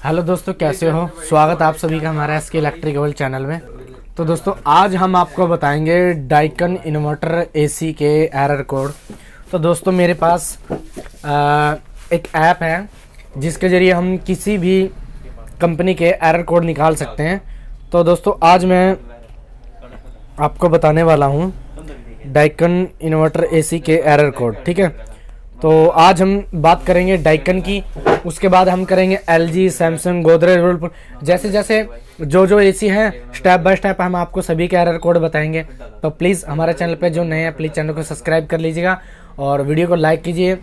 Hello दोस्तों, कैसे हो। स्वागत आप सभी का हमारे एसके इलेक्ट्रिक वर्ल्ड चैनल में। तो दोस्तों आज हम आपको बताएंगे डाइकन इन्वर्टर एसी के एरर कोड। तो दोस्तों मेरे पास एक ऐप है जिसके ज़रिए हम किसी भी कंपनी के एरर कोड निकाल सकते हैं। तो दोस्तों आज मैं आपको बताने वाला हूँ डाइकन इन्वर्टर एसी के एरर कोड। ठीक है, तो आज हम बात करेंगे डाइकन की, उसके बाद हम करेंगे एलजी, सैमसंग, गोदरेज, व्हर्लपूल, जैसे जैसे जो एसी हैं स्टेप बाय स्टेप हम आपको सभी के एरर कोड बताएंगे। तो प्लीज़ हमारे चैनल पे जो नए हैं प्लीज़ चैनल को सब्सक्राइब कर लीजिएगा और वीडियो को लाइक कीजिए,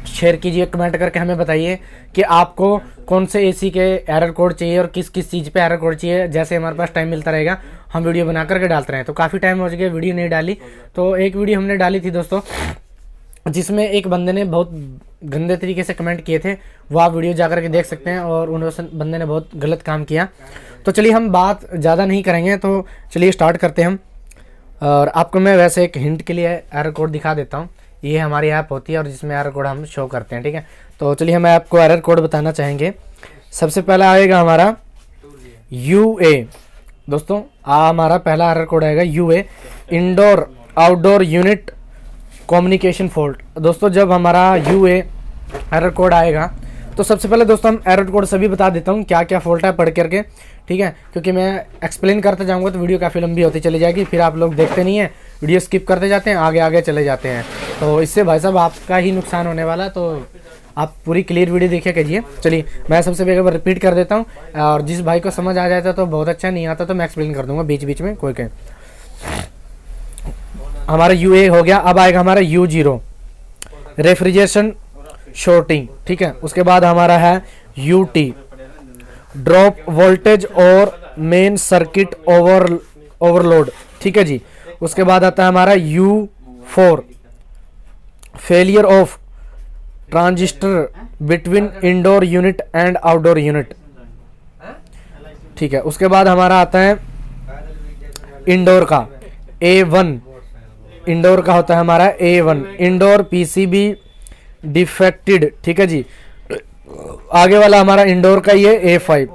शेयर कीजिए, कमेंट करके हमें बताइए कि आपको कौन से एसी के एरर कोड चाहिए और किस किस चीज़ पे एरर कोड चाहिए। जैसे हमारे पास टाइम मिलता रहेगा हम वीडियो बना करके डालते रहें। तो काफ़ी टाइम हो गया वीडियो नहीं डाली, तो एक वीडियो हमने डाली थी दोस्तों जिसमें एक बंदे ने बहुत गंदे तरीके से कमेंट किए थे। वो आप वीडियो जाकर के देख सकते हैं और उस बंदे ने बहुत गलत काम किया। तो चलिए हम बात ज़्यादा नहीं करेंगे, तो चलिए स्टार्ट करते हैं हम। और आपको मैं वैसे एक हिंट के लिए एरर कोड दिखा देता हूँ। ये हमारी ऐप होती है और जिसमें एरर कोड हम शो करते हैं। ठीक है, तो चलिए हम आपको एरर कोड बताना चाहेंगे। सबसे पहला आएगा हमारा UA। दोस्तों हमारा पहला एरर कोड आएगा UA, indoor outdoor unit communication fault. दोस्तों जब हमारा UA एरर कोड आएगा तो सबसे पहले दोस्तों हम एरर कोड सभी बता देता हूँ क्या क्या फॉल्ट है पढ़ करके। ठीक है, क्योंकि मैं एक्सप्लेन करते जाऊँगा तो वीडियो काफ़ी लंबी होती चली जाएगी, फिर आप लोग देखते नहीं हैं, वीडियो स्किप करते जाते हैं, आगे आगे चले जाते हैं। तो इससे भाई साहब आपका ही नुकसान होने वाला, तो आप पूरी क्लियर वीडियो देखिए कीजिए। चलिए मैं सबसे पहले रिपीट कर देता हूँ और जिस भाई को समझ आ जाता तो बहुत अच्छा, नहीं आता तो मैं एक्सप्लेन कर दूँगा बीच बीच में, कोई कहीं। हमारा UA हो गया। अब आएगा हमारा U0, रेफ्रिजरेशन शॉर्टिंग। ठीक है, उसके बाद हमारा है UT, ड्रॉप वोल्टेज और मेन सर्किट ओवरलोड। ठीक है जी, उसके बाद आता है हमारा U4, failure of transistor between indoor unit and outdoor unit. ठीक है, उसके बाद हमारा आता है इंडोर का A1, इंडोर का होता है हमारा A1, इंडोर PCB डिफेक्टेड। ठीक है जी, आगे वाला हमारा इंडोर का ये A5,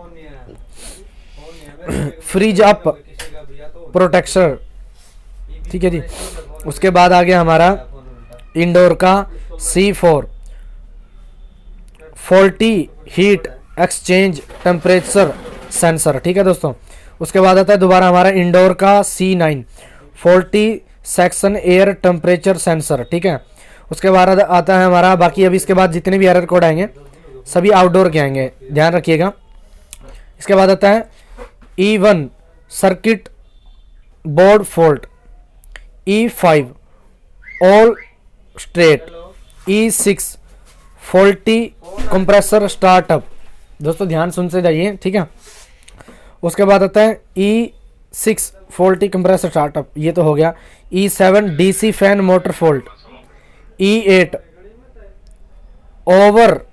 फ्रीज अप प्रोटेक्शन। ठीक है जी, उसके बाद आ गया हमारा इंडोर का C4, faulty heat exchange temperature sensor. ठीक है दोस्तों, उसके बाद आता है दोबारा हमारा इंडोर का C9, faulty section air temperature sensor. ठीक है, उसके बाद आता है हमारा, बाकी अभी इसके बाद जितने भी एरर कोड आएंगे सभी आउटडोर के आएंगे, ध्यान रखिएगा। इसके बाद आता है E1, circuit board fault, E5, all straight, E6, faulty compressor startup. दोस्तों ध्यान सुन से जाइए। ठीक है, उसके बाद आता है E6, फॉल्टी कंप्रेसर स्टार्टअप, ये तो हो गया। E7, DC fan motor fault, E8, over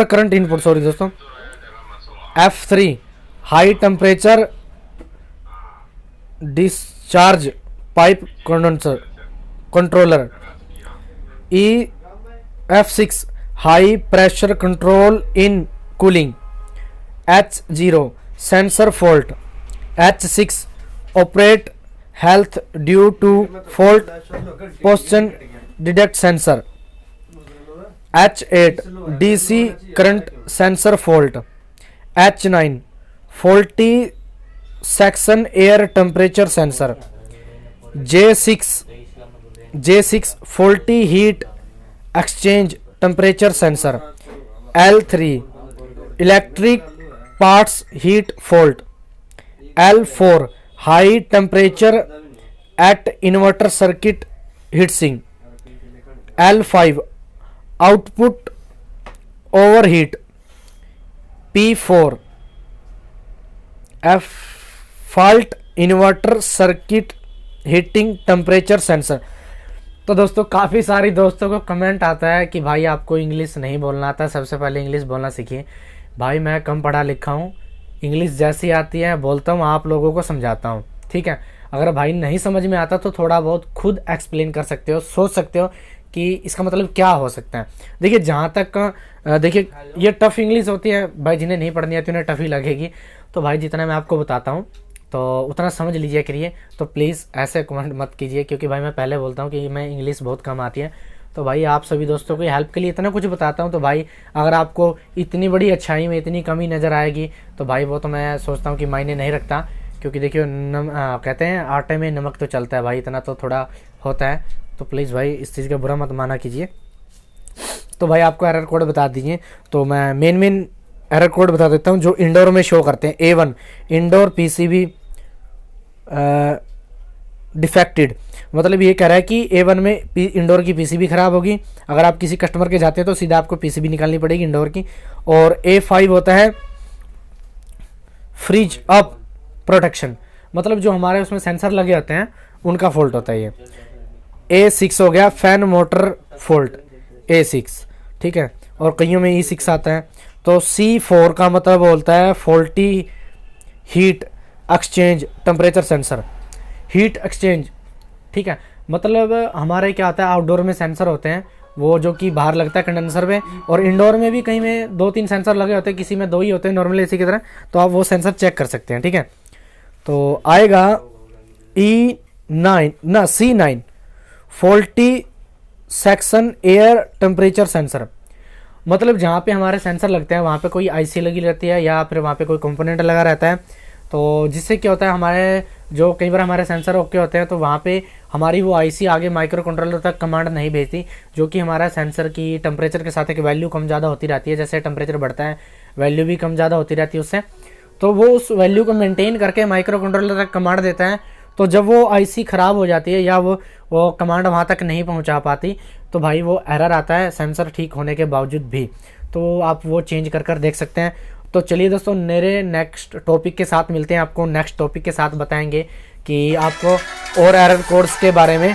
current input, sorry दोस्तों। F3, high temperature discharge pipe controller, F6, high pressure control in cooling, H0, sensor fault, H6, operate health due to fault position detect sensor, H8, DC current sensor fault, H9, faulty section air temperature sensor, J6, faulty heat exchange temperature sensor, L3, electric parts heat fault, L4, high temperature at inverter circuit heatsink, L5, output overheat, P4, fault inverter circuit heating temperature sensor. तो दोस्तों काफ़ी सारी दोस्तों को comment आता है कि भाई आपको इंग्लिश नहीं बोलना आता। सबसे पहले इंग्लिश बोलना सीखिए। भाई मैं कम पढ़ा लिखा हूँ, इंग्लिश जैसी आती है बोलता हूँ, आप लोगों को समझाता हूँ। ठीक है, अगर भाई नहीं समझ में आता तो थोड़ा बहुत खुद एक्सप्लेन कर सकते हो, सोच सकते हो कि इसका मतलब क्या हो सकता है। देखिए जहाँ तक देखिए ये टफ़ इंग्लिश होती है भाई, जिन्हें नहीं पढ़नी आती उन्हें टफ़ ही लगेगी। तो भाई जितना मैं आपको बताता हूँ तो उतना समझ लीजिए करिए। तो प्लीज़ ऐसे कमेंट मत कीजिए, क्योंकि भाई मैं पहले बोलता हूँ कि मैं इंग्लिश बहुत कम आती है। तो भाई आप सभी दोस्तों की हेल्प के लिए इतना कुछ बताता हूँ। तो भाई अगर आपको इतनी बड़ी अच्छाई में इतनी कमी नज़र आएगी तो भाई वो तो मैं सोचता हूँ कि मायने नहीं रखता। क्योंकि देखिए कहते हैं आटे में नमक तो चलता है भाई, इतना तो थोड़ा होता है। तो प्लीज़ भाई इस चीज़ का बुरा मत माना कीजिए। तो भाई आपको एरर कोड बता दीजिए। तो मैं मेन एरर कोड बता देता हूँ जो इंडोर में शो करते हैं। A1 इंडोर PCB डिफेक्टेड, मतलब ये कह रहा है कि A1 में इंडोर की PCB ख़राब होगी। अगर आप किसी कस्टमर के जाते हैं तो सीधा आपको PCB निकालनी पड़ेगी इंडोर की। और A5 होता है फ्रीज अप प्रोटेक्शन, मतलब जो हमारे उसमें सेंसर लगे होते हैं उनका फॉल्ट होता है ये। A6 हो गया फैन मोटर फॉल्ट, A6 ठीक है। और कईयों में E6 आता है। तो C4 का मतलब बोलता है faulty heat exchange temperature sensor, heat exchange ठीक है। मतलब हमारे क्या होता है आउटडोर में सेंसर होते हैं वो जो कि बाहर लगता है कंडेंसर में, और इंडोर में भी कहीं में 2-3 सेंसर लगे होते हैं, किसी में 2 ही होते हैं नॉर्मल एसी की तरह। तो आप वो सेंसर चेक कर सकते हैं ठीक है। तो आएगा C9 faulty section air temperature sensor, मतलब जहाँ पे हमारे सेंसर लगते हैं वहाँ पे कोई IC लगी रहती है या फिर वहाँ पे कोई कंपोनेंट लगा रहता है। तो जिससे क्या होता है हमारे जो कई बार हमारे सेंसर ओके होते हैं तो वहाँ पे हमारी वो IC आगे माइक्रो कंट्रोलर तक कमांड नहीं भेजती, जो कि हमारा सेंसर की टेम्परेचर के साथ एक वैल्यू कम ज़्यादा होती रहती है। जैसे टेम्परेचर बढ़ता है वैल्यू भी कम ज़्यादा होती रहती है उससे। तो वो उस वैल्यू को मेंटेन करके माइक्रो कंट्रोलर तक कमांड देता है। तो जब वो IC ख़राब हो जाती है या वो कमांड वहाँ तक नहीं पहुँचा पाती तो भाई वो एरर आता है सेंसर ठीक होने के बावजूद भी। तो आप वो चेंज कर देख सकते हैं। तो चलिए दोस्तों मेरे नेक्स्ट टॉपिक के साथ मिलते हैं, आपको नेक्स्ट टॉपिक के साथ बताएंगे कि आपको और एरर कोड्स के बारे में